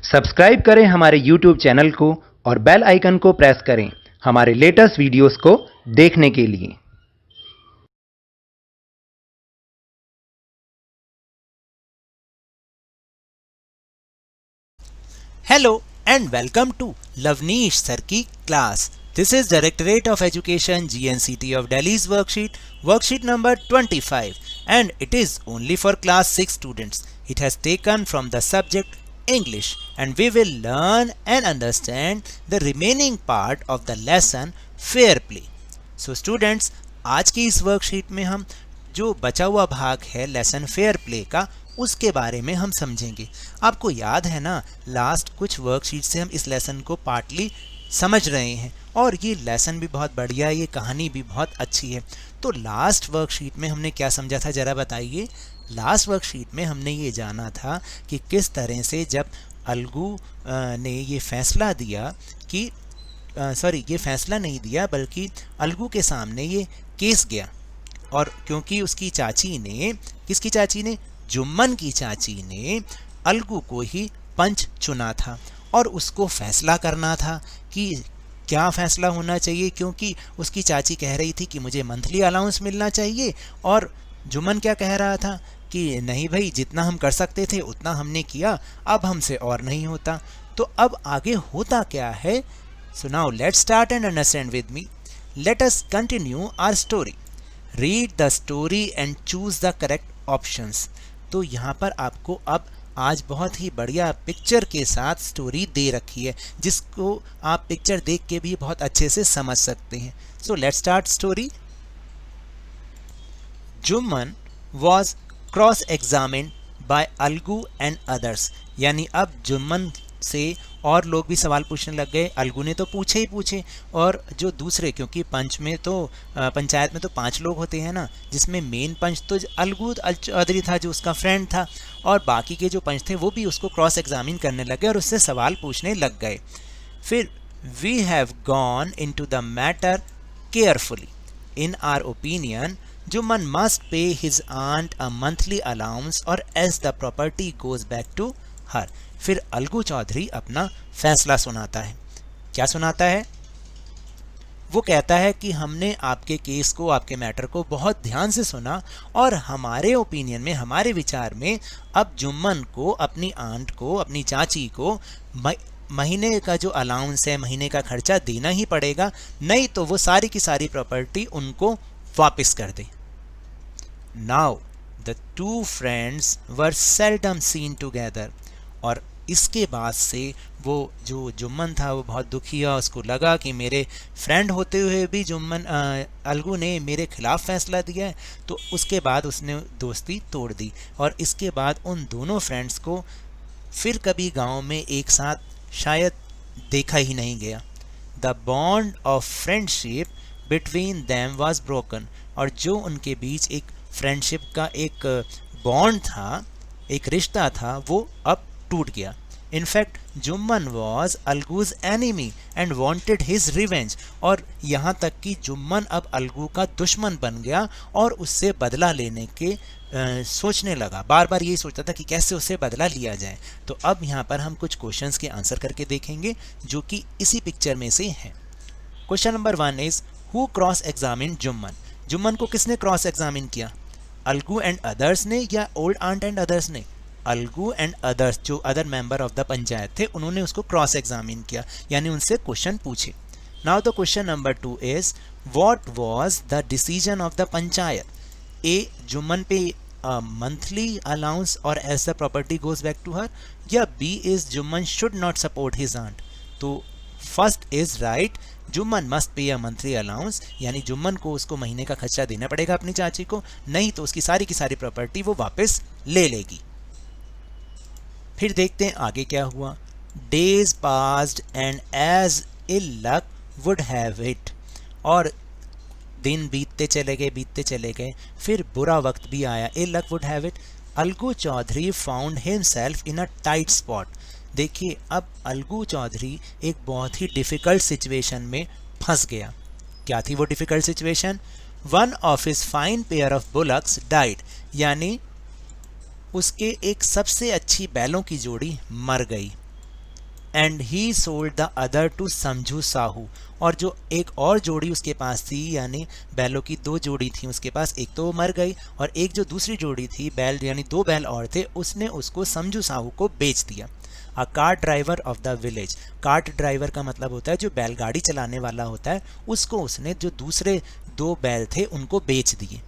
Subscribe करें हमारे YouTube channel को और बेल आइकन को प्रेस करें हमारे लेटेस्ट वीडियोस को देखने के लिए। Hello and welcome to Lavneesh Sir की class. This is Directorate of Education GNCT of Delhi's worksheet number 25, and it is only for class 6 students. It has taken from the subject English, and we will learn and understand the remaining part of the lesson fair play. So students, आज की इस worksheet में हम जो बचा हुआ भाग है लेसन फेयर प्ले का, उसके बारे में हम समझेंगे। आपको याद है ना, लास्ट कुछ वर्कशीट से हम इस लेसन को पार्टली समझ रहे हैं और ये लेसन भी बहुत बढ़िया है, ये कहानी भी बहुत अच्छी है। तो लास्ट वर्कशीट में हमने क्या समझा था, ज़रा बताइए। लास्ट वर्कशीट में हमने ये जाना था कि किस तरह से जब अलगू ने ये फैसला दिया कि ये फैसला नहीं दिया बल्कि अलगू के सामने ये केस गया, और क्योंकि उसकी चाची ने, किसकी चाची ने, जुम्मन की चाची ने अलगू को ही पंच चुना था और उसको फैसला करना था कि क्या फैसला होना चाहिए, क्योंकि उसकी चाची कह रही थी कि मुझे मंथली अलाउंस मिलना चाहिए और जुम्मन क्या कह रहा था कि नहीं भाई, जितना हम कर सकते थे उतना हमने किया, अब हमसे और नहीं होता। तो अब आगे होता क्या है। So now let's start and understand with me. Let us continue our story. Read the story and choose the correct options. तो यहाँ पर आपको अब आज बहुत ही बढ़िया पिक्चर के साथ स्टोरी दे रखी है, जिसको आप पिक्चर देख के भी बहुत अच्छे से समझ सकते हैं। So let's start story. Jumman was cross examined bye Algu and others, यानी अब जुम्मन से और लोग भी सवाल पूछने लग गए। अलगू ने तो पूछे ही पूछे, और जो दूसरे, क्योंकि पंच में तो पंचायत में तो 5 लोग होते हैं ना, जिसमें मेन पंच तो अलगू चौधरी था जो उसका फ्रेंड था, और बाकी के जो पंच थे वो भी उसको क्रॉस एग्जामिन करने लग गए और उससे सवाल पूछने लग गए। फिर we have gone into the matter carefully. In our opinion Jumman must pay his aunt a monthly allowance और as the property goes back to her. फिर अलगू चौधरी अपना फैसला सुनाता है। क्या सुनाता है? वो कहता है कि हमने आपके केस को, आपके मैटर को बहुत ध्यान से सुना, और हमारे ओपिनियन में, हमारे विचार में, अब जुम्मन को, अपनी आंट को, अपनी चाची को महीने का जो अलाउंस है, महीने का खर्चा देना ही पड़ेगा, नहीं तो वो सारी की सारी प्रॉपर्टी उनको वापस कर दे। Now the two friends were seldom seen together. और इसके बाद से वो जो जुम्मन था वो बहुत दुखी हुआ। उसको लगा कि मेरे फ्रेंड होते हुए भी अलगू ने मेरे खिलाफ फैसला दिया है। तो उसके बाद उसने दोस्ती तोड़ दी, और इसके बाद उन दोनों फ्रेंड्स को फिर कभी गांव में एक साथ शायद देखा ही नहीं गया। The bond of friendship between them was broken. और जो उनके बीच एक फ्रेंडशिप का एक बॉन्ड था, एक रिश्ता था, वो अब टूट गया। In fact Jumman was Algu's enemy and wanted his revenge. और यहाँ तक कि जुम्मन अब अलगू का दुश्मन बन गया और उससे बदला लेने के सोचने लगा। बार बार यही सोचता था कि कैसे उससे बदला लिया जाए। तो अब यहाँ पर हम कुछ क्वेश्चंस के आंसर करके देखेंगे जो कि इसी पिक्चर में से हैं। Question number 1 is who cross examine Jumman. Jumman को किसने क्रॉस एग्जामिन किया? अलगू एंड अदर्स ने या ओल्ड आंट एंड अदर्स ने? अलगू एंड अदर्स, जो other member of the panchayat थे, उन्होंने उसको क्रॉस एग्जामिन किया, यानी उनसे क्वेश्चन पूछे। Now the question number 2 is what was the decision of the panchayat. A, Jumman pay monthly allowance और as the property goes back to her, या B is Jumman should not support his aunt. तो first is right, Jumman must pay a monthly allowance, यानी जुम्मन को उसको महीने का खर्चा देना पड़ेगा अपनी चाची को, नहीं तो उसकी सारी की सारी प्रॉपर्टी वो वापस ले लेगी। फिर देखते हैं आगे क्या हुआ। Days passed and as ill luck would have it. और दिन बीतते चले गए, फिर बुरा वक्त भी आया। Ill luck would have it, Algu Chaudhary found himself in a tight spot. देखिए, अब अलगू चौधरी एक बहुत ही डिफ़िकल्ट सिचुएशन में फंस गया। क्या थी वो difficult situation? One of his fine pair of bullocks died, यानी उसके एक सबसे अच्छी बैलों की जोड़ी मर गई। And he sold the other to Samjhu Sahu. और जो एक और जोड़ी उसके पास थी, यानी बैलों की 2 जोड़ी थी उसके पास, एक तो मर गई और एक जो दूसरी जोड़ी थी बैल, यानी 2 बैल और थे, उसने उसको समझू साहू को बेच दिया। अ cart driver of the village, cart driver का मतलब होता है जो बैलगाड़ी चलाने वाला होता है, उसको उसने जो दूसरे 2 बैल थे उनको बेच दिए।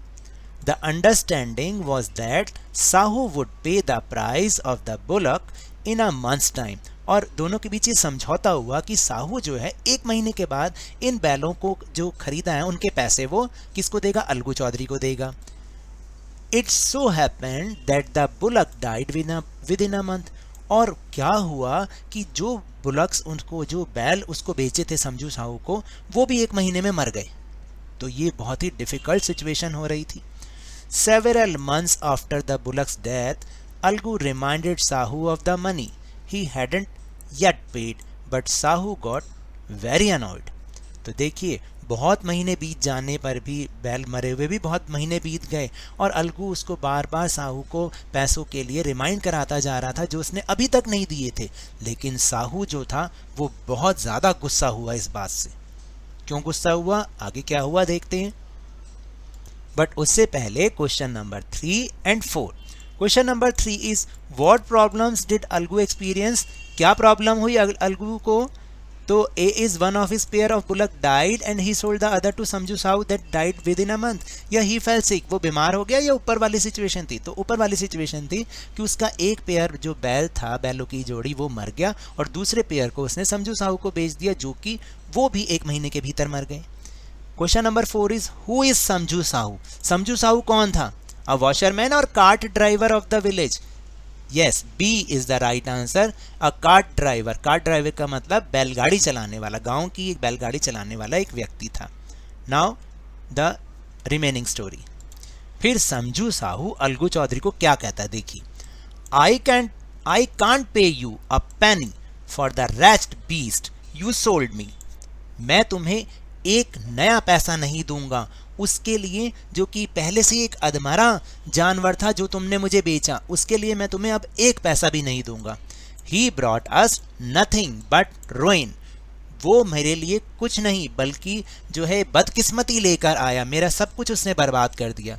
The understanding was that Sahu would pay the price of the bullock in a month's time। और दोनों के बीच ये समझौता हुआ कि साहू जो है 1 महीने के बाद इन बैलों को जो खरीदा है उनके पैसे वो किसको देगा, अलगू चौधरी को देगा। It so happened that the bullock died within a month। और क्या हुआ कि जो बुलक्स, उनको जो बैल उसको बेचे थे समझू साहू को, वो भी 1 महीने में मर गए। तो ये बहुत ही डिफिकल्ट सिचुएशन हो रही थी। Several months after the bullock's death, Algu reminded Sahu of the money he hadn't yet paid, but Sahu got very annoyed। तो देखिए बहुत महीने बीत जाने पर भी, बैल मरे हुए भी बहुत महीने बीत गए और अलगू उसको बार बार साहू को पैसों के लिए रिमाइंड कराता जा रहा था जो उसने अभी तक नहीं दिए थे। लेकिन साहू जो था वो बहुत ज़्यादा गुस्सा हुआ इस बात से। क्यों गुस्सा हुआ, आगे क्या हुआ देखते हैं। बट उससे पहले question number 3 and 4। Question number 3 is what problems did Algu experience, क्या प्रॉब्लम हुई अलगू को। तो A is one of his pair of bullock died and he sold the other to Samjhu Sahu that died within a month, या he fail सिक, वो बीमार हो गया, या ऊपर वाली सिचुएशन थी। तो ऊपर वाली सिचुएशन थी कि उसका एक पेयर जो बैल था, बैलों की जोड़ी, वो मर गया और दूसरे पेयर को उसने समझू साहू को बेच दिया, जो कि वो भी 1 महीने के भीतर मर गए। Question number 4 is who is Samjhu Sahu, Samjhu Sahu कौन था, अ वॉशरमैन और cart driver of the village. Yes, B is the right answer, a cart driver. Cart driver का मतलब बैलगाड़ी चलाने वाला, गांव की एक बैलगाड़ी चलाने वाला एक व्यक्ति था। Now the remaining story. फिर समझू साहू अलगू चौधरी को क्या कहता है, देखिए। I can't pay you a penny for the wretched beast you sold me. मैं तुम्हें एक नया पैसा नहीं दूंगा उसके लिए जो कि पहले से एक अधमरा जानवर था जो तुमने मुझे बेचा, उसके लिए मैं तुम्हें अब 1 पैसा भी नहीं दूंगा। He brought us nothing but ruin, वो मेरे लिए कुछ नहीं बल्कि जो है बदकिस्मती लेकर आया, मेरा सब कुछ उसने बर्बाद कर दिया।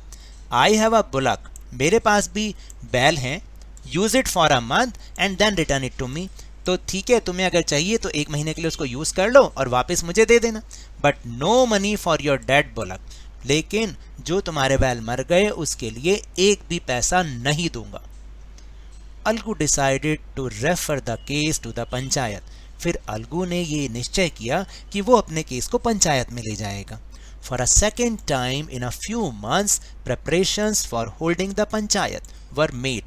आई हैव अ बुलक, मेरे पास भी बैल हैं, use it for a month and then return it to me. तो ठीक है, तुम्हें अगर चाहिए तो 1 महीने के लिए उसको यूज कर लो और वापस मुझे दे देना, but no money for your dead bullock, लेकिन जो तुम्हारे बैल मर गए उसके लिए 1 भी पैसा नहीं दूंगा। Algu decided to refer the case to the panchayat. फिर अलगू ने ये निश्चय किया कि वो अपने केस को पंचायत में ले जाएगा। For a second time in a few months preparations for holding the panchayat were made.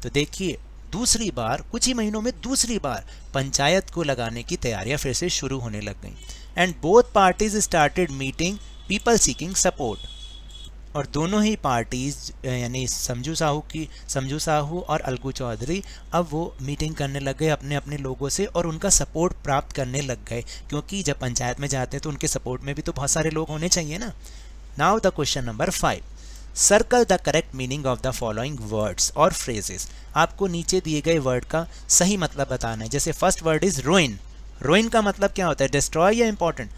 तो देखिए दूसरी बार, कुछ ही महीनों में दूसरी बार पंचायत को लगाने की तैयारियां फिर से शुरू होने लग गई। And both parties started meeting people seeking support. और दोनों ही पार्टीज यानी समझू साहू और अलगू चौधरी अब वो मीटिंग करने लग गए अपने अपने लोगों से और उनका सपोर्ट प्राप्त करने लग गए, क्योंकि जब पंचायत में जाते हैं तो उनके सपोर्ट में भी तो बहुत सारे लोग होने चाहिए ना। Now the question number 5, circle the correct meaning of the following words और फ्रेजेस। आपको नीचे दिए गए वर्ड का सही मतलब बताना है। जैसे first word is ruin, ruin का मतलब क्या होता है, डिस्ट्रॉय या important.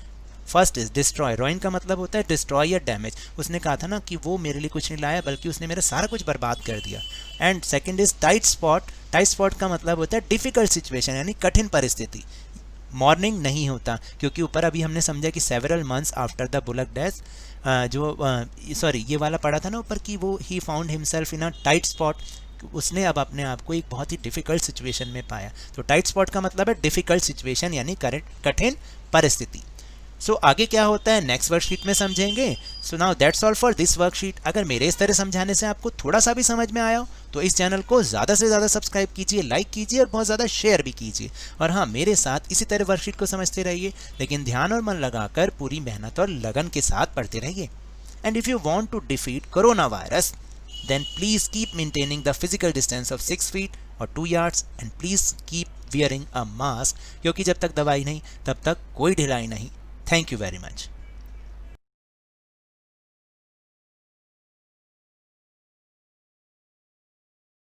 First is destroy, ruin का मतलब होता है डिस्ट्रॉय या डैमेज। उसने कहा था ना कि वो मेरे लिए कुछ नहीं लाया बल्कि उसने मेरा सारा कुछ बर्बाद कर दिया। And second is tight spot, tight spot का मतलब होता है डिफिकल्ट सिचुएशन यानी कठिन परिस्थिति। मॉर्निंग नहीं होता क्योंकि ऊपर अभी हमने समझा कि several months after the bullock death ये वाला पढ़ा था ना ऊपर कि वो he found himself in a tight spot, उसने अब अपने आप को एक बहुत ही डिफिकल्ट सिचुएशन में पाया। तो टाइट स्पॉट का मतलब है डिफिकल्ट सिचुएशन यानी कठिन परिस्थिति। सो आगे क्या होता है नेक्स्ट वर्कशीट में समझेंगे। So now that's all for this worksheet. अगर मेरे इस तरह समझाने से आपको थोड़ा सा भी समझ में आया हो तो इस चैनल को ज़्यादा से ज़्यादा सब्सक्राइब कीजिए, लाइक कीजिए और बहुत ज़्यादा शेयर भी कीजिए। और हाँ, मेरे साथ इसी तरह वर्कशीट को समझते रहिए, लेकिन ध्यान और मन लगाकर पूरी मेहनत और लगन के साथ पढ़ते रहिए। And if you want to defeat corona virus then please keep maintaining the physical distance of 6 feet or 2 yards and please keep wearing a mask, क्योंकि जब तक दवाई नहीं तब तक कोई ढिलाई नहीं। Thank you very much.